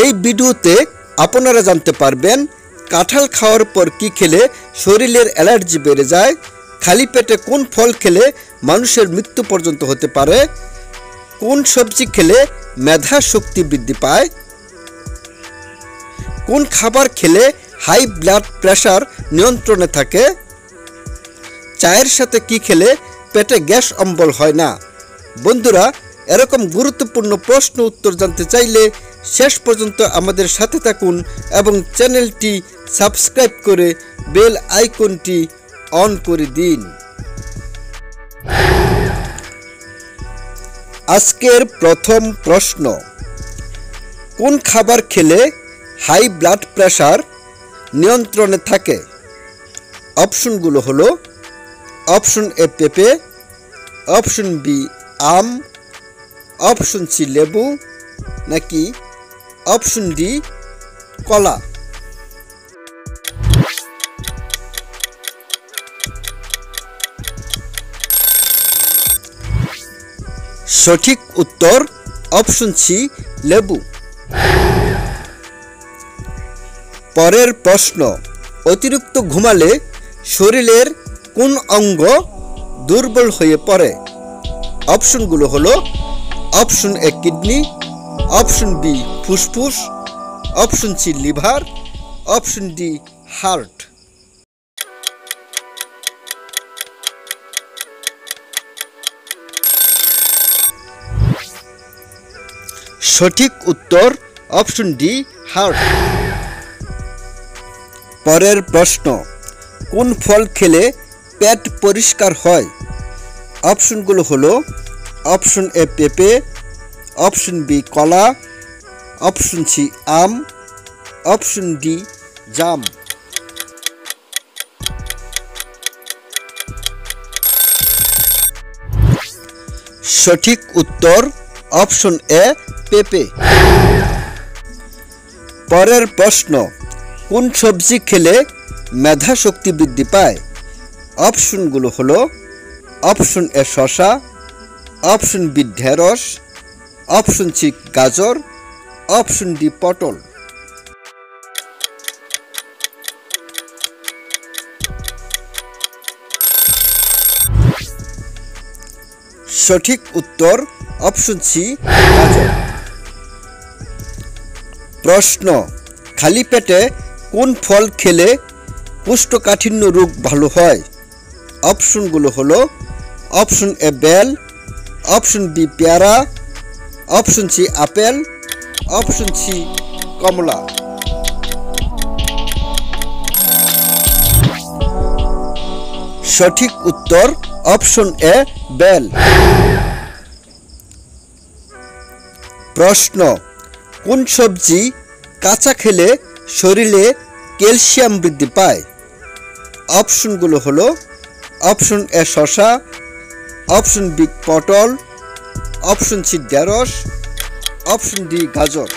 এই ভিডিওতে আপনারা জানতে পারবেন কাঁঠাল খাওয়ার পর কি খেলে শরীরের অ্যালার্জি বেড়ে যায়, খালি পেটে কোন ফল খেলে মানুষের মৃত্যু পর্যন্ত হতে পারে, কোন সবজি খেলে মেধা শক্তি বৃদ্ধি পায়, কোন খাবার খেলে হাই ব্লাড প্রেশার নিয়ন্ত্রণে থাকে, চায়ের সাথে কি খেলে পেটে গ্যাস অম্বল হয় না। বন্ধুরা, এরকম গুরুত্বপূর্ণ প্রশ্ন উত্তর জানতে চাইলে শেষ পর্যন্ত আমাদের সাথে থাকুন এবং চ্যানেলটি সাবস্ক্রাইব করে বেল আইকনটি অন করে দিন। আজকের প্রথম প্রশ্ন, কোন খাবার খেলে হাই ব্লাড প্রেশার নিয়ন্ত্রণে থাকে? অপশনগুলো হলো অপশন এ পেঁপে, অপশন বি আম, অপশন সি লেবু, নাকি অপশন ডি কলা। সঠিক উত্তর অপশন সি লেবু। পরের প্রশ্ন, অতিরিক্ত ঘুমালে শরীরের কোন অঙ্গ দুর্বল হয়ে পড়ে? অপশনগুলো হলো option A kidney, option B ফুসফুস, option C liver, option D heart. সঠিক উত্তর অপশন ডি হার্ট। পরের প্রশ্ন, কোন ফল খেলে পেট পরিষ্কার হয়? অপশনগুলো হলো অপশন এ পেঁপে, অপশন বি কলা, অপশন সি আম, অপশন ডি জাম। সঠিক উত্তর অপশন এ পেঁপে। পরের প্রশ্ন, কোন সবজি খেলে মেধা শক্তি বৃদ্ধি পায়? অপশনগুলো হলো অপশন এ শসা, অপশন বি ঢেঁড়স, অপশন সি গাজর, অপশন ডি পটল। সঠিক উত্তর অপশন সি গাজর। প্রশ্ন, খালি পেটে কোন ফল খেলে কোষ্ঠকাঠিন্য রোগ ভালো হয়? অপশনগুলো হলো অপশন এ বেল, অপশন বি পেয়ারা, option C apple, option C কমলা। সঠিক উত্তর অপশন এ বেল। প্রশ্ন, কোন সবজি কাঁচা খেলে শরীরে ক্যালসিয়াম বৃদ্ধি পায়? অপশনগুলো হলো অপশন এ শসা, অপশন বি পটল, অপশন সি ঢেঁড়স, অপশন ডি গাজর।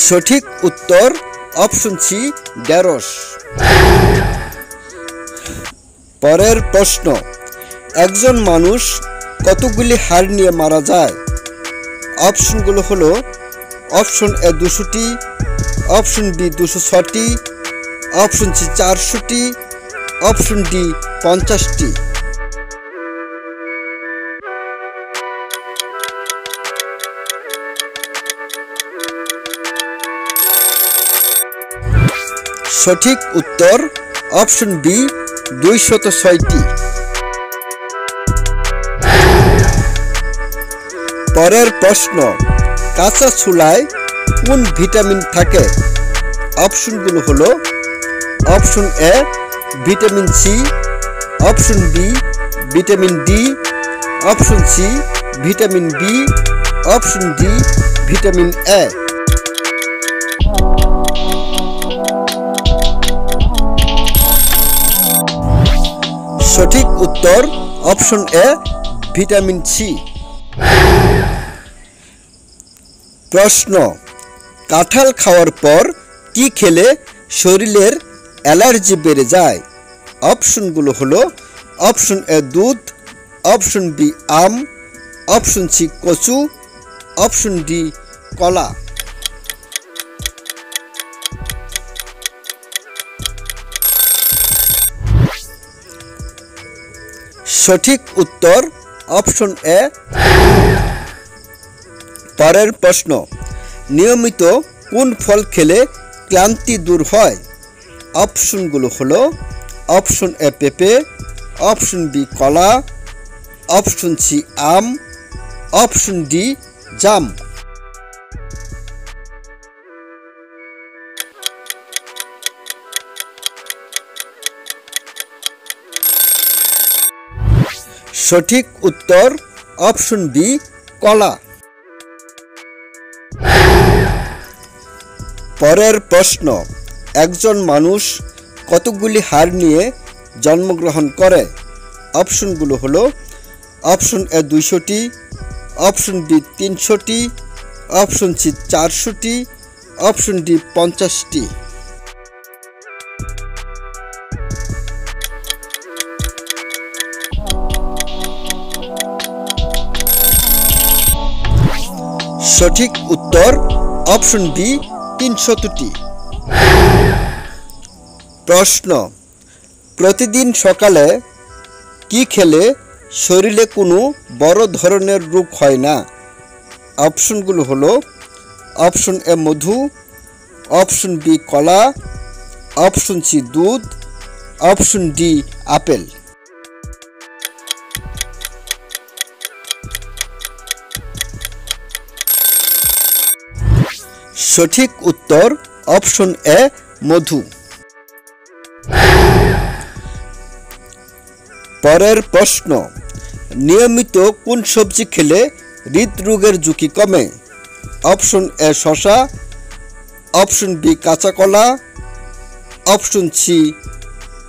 সঠিক উত্তর অপশন সি ঢেঁড়স। পরের প্রশ্ন, একজন মানুষ কতগুলি হাড় নিয়ে মারা যায়? অপশনগুলো হলো অপশন এ 200টি, অপশন বি 206টি, অপশন সি 400টি, অপশন ডি 50টি। সঠিক উত্তর অপশন বি 206টি। পরের প্রশ্ন, কাঁচা ছোলায় কোন ভিটামিন থাকে? অপশনগুলো হলো option A vitamin C, option B vitamin D, option C vitamin B, option D vitamin A. সঠিক উত্তর অপশন এ ভিটামিন সি। প্রশ্ন, কাঁঠাল খাওয়ার পর কি খেলে শরীরের অ্যালার্জি বেড়ে যায়? অপশনগুলো হলো অপশন এ দুধ, অপশন বি আম, অপশন সি কচু, অপশন ডি কলা। সঠিক উত্তর অপশন এ। পরের প্রশ্ন, নিয়মিত কোন ফল খেলে ক্লান্তি দূর হয়? অপশনগুলো হলো অপশন এ পেঁপে, অপশন বি কলা, অপশন সি আম, অপশন ডি জাম। সঠিক উত্তর অপশন বি কলা। পরের প্রশ্ন, একজন মানুষ কতগুলি হাড় নিয়ে জন্মগ্রহণ করে? অপশনগুলো হলো অপশন এ 200টি, অপশন বি 300টি, অপশন সি 400টি, অপশন ডি 50টি। সঠিক উত্তর অপশন বি 300টি। প্রশ্ন, প্রতিদিন সকালে কি খেলে শরীরে কোনো বড় ধরনের রোগ হয় না? অপশনগুলো হলো অপশন এ মধু, অপশন বি কলা, অপশন সি দুধ, অপশন ডি আপেল। সঠিক উত্তর অপশন এ মধু। পরের প্রশ্ন, নিয়মিত কোন সবজি খেলে হৃদরোগের ঝুঁকি কমে? অপশন এ শসা, অপশন বি কাঁচা কলা, অপশন সি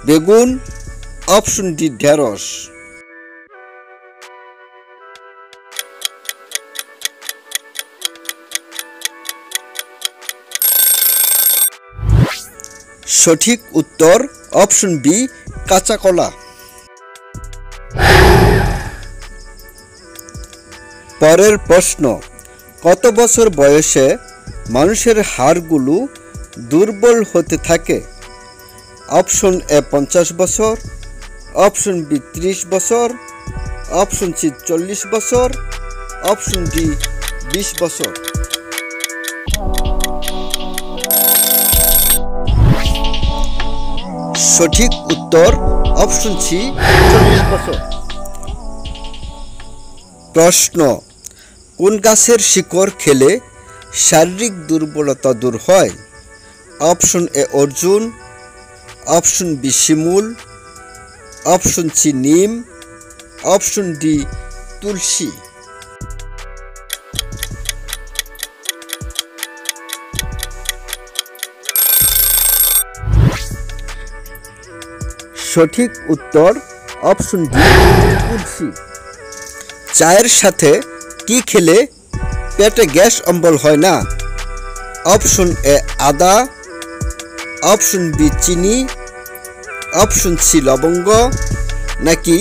বেগুন, অপশন ডি ঢেঁড়স। সঠিক উত্তর অপশন বি কাঁচা কলা। পরের প্রশ্ন, কত বছর বয়সে মানুষের হাড়গুলো দুর্বল হতে থাকে? অপশন এ 50 বছর, অপশন বি 30 বছর, অপশন সি 40 বছর, অপশন ডি 20 বছর। সঠিক উত্তর অপশন সি 40 বছর। প্রশ্ন, কোন গাছের শিকড় খেলে শারীরিক দুর্বলতা দূর হয়? অপশন এ অর্জুন, অপশন বি শিমুল, অপশন সি নিম, অপশন ডি তুলসী। সঠিক উত্তর অপশন ডি তুলসী। চায়ের সাথে কি খেলে পেটে গ্যাস অম্বল হয় না? অপশন এ আদা, অপশন বি চিনি, অপশন সি লবঙ্গ, নাকি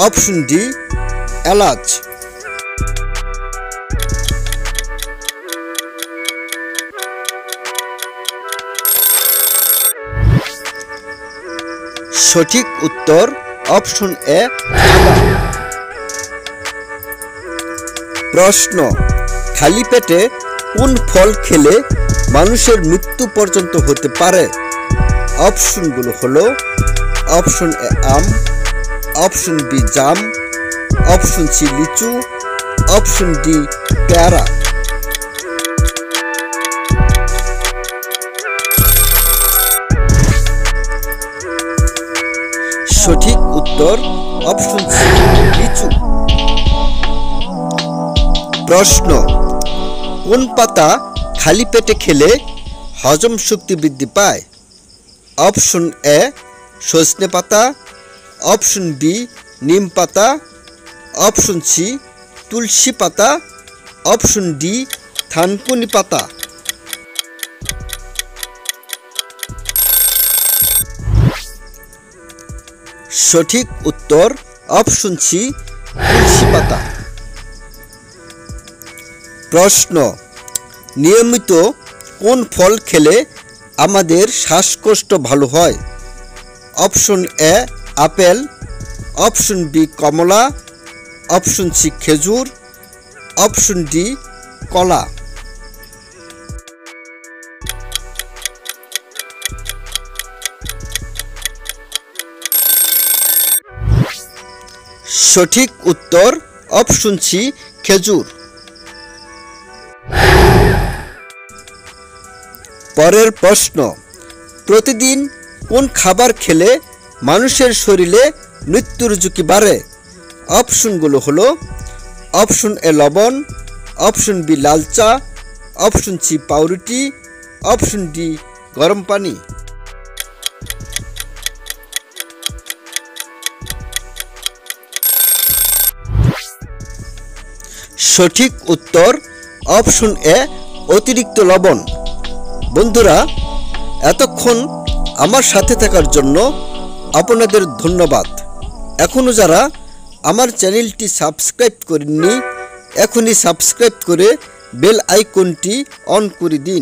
অপশন ডি এলাচ। সঠিক উত্তর অপশন এ আদা। প্রশ্ন, খালি পেটে কোন ফল খেলে মানুষের মৃত্যু পর্যন্ত হতে পারে? অপশনগুলো হলো অপশন এ আম, অপশন বি জাম, অপশন সি লিচু, অপশন ডি পেয়ারা। সঠিক উত্তর অপশন সি লিচু। প্রশ্ন, কোন পাতা খালি পেটে খেলে হজম শক্তি বৃদ্ধি পায়? অপশন এ সজনে পাতা, অপশন বি নিম পাতা, অপশন সি তুলসী পাতা, অপশন ডি থানকুনি পাতা। সঠিক উত্তর অপশন সি তুলসী পাতা। প্রশ্ন, নিয়মিত কোন ফল খেলে আমাদের শ্বাসকষ্ট ভালো হয়? Option A apple, option B কমলা, অপশন সি খেজুর, অপশন ডি কলা। সঠিক উত্তর অপশন সি খেজুর। পরের প্রশ্ন, প্রতিদিন কোন খাবার খেলে মানুষের শরীরে মৃত্যুর ঝুঁকি বাড়ে? অপশনগুলো হলো অপশন এ লবণ, অপশন বি লাল চা, অপশন সি পাউরুটি, অপশন ডি গরম পানি। সঠিক উত্তর অপশন এ অতিরিক্ত লবণ। বন্ধুরা, এতক্ষণ আমার সাথে থাকার জন্য আপনাদের ধন্যবাদ। এখনও যারা আমার চ্যানেলটি সাবস্ক্রাইব করেননি, এখনই সাবস্ক্রাইব করে বেল আইকনটি অন করে দিন।